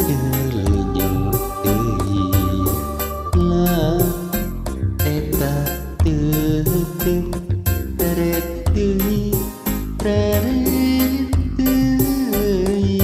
nyelenyeuh deui lah eta teu teret deui teret deui.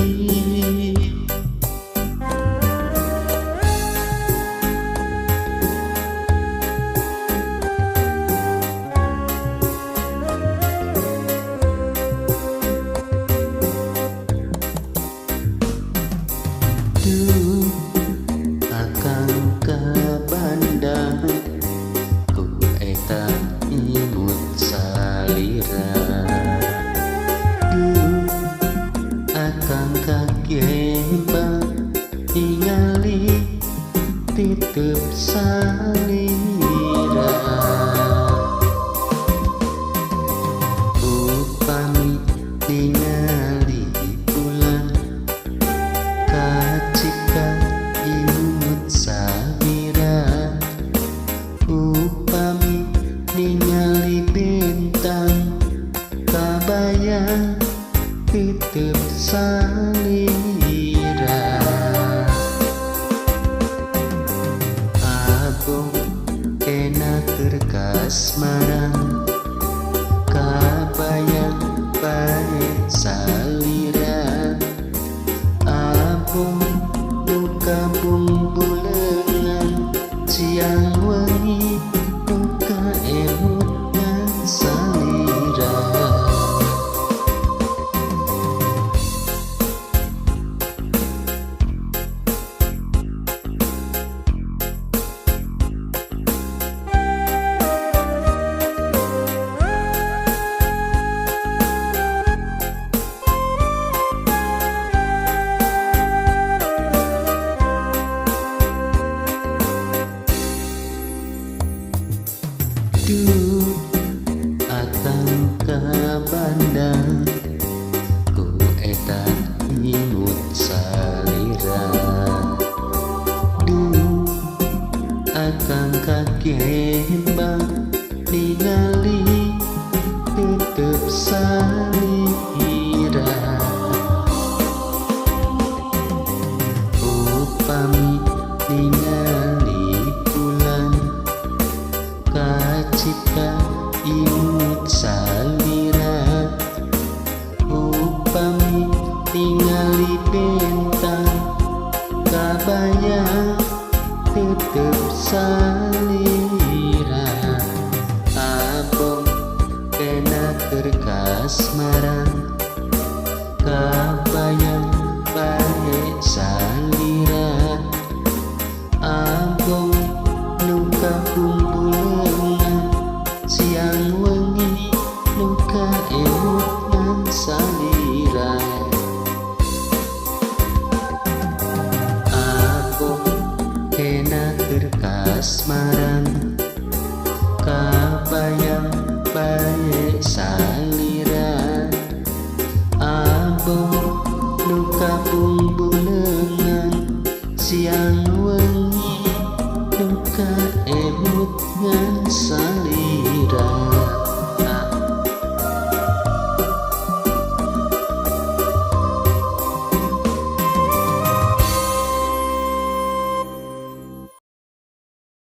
Akang ka Bandang ku eta imut salira. Akang ka Gembang ningali titeup salira. Upami ningali bulan kacika imut salira. Upami ningali bintang kabayang titeup salira. Abong kena keur kasmaran kabayang bae salira. Abong nu kabumbuleungan siang wengi nu kaemut ngan salira. Akang ka Bandang ku eta nyimut salira. Akang ka Gembang ningali titeup salira. Upami ningali bulan kacika imut salira. Upami ningali bintang kabayang titeup salira. Abong kena keur kasmaran kabayang bae salira. Abong nu kabumbuleungan siang wengi nu kaemut ngan salira. Abong kena keur kasmaran kabayang bae salira. Abong nu kabumbuleungan siang wengi nu kaemut ngan salira.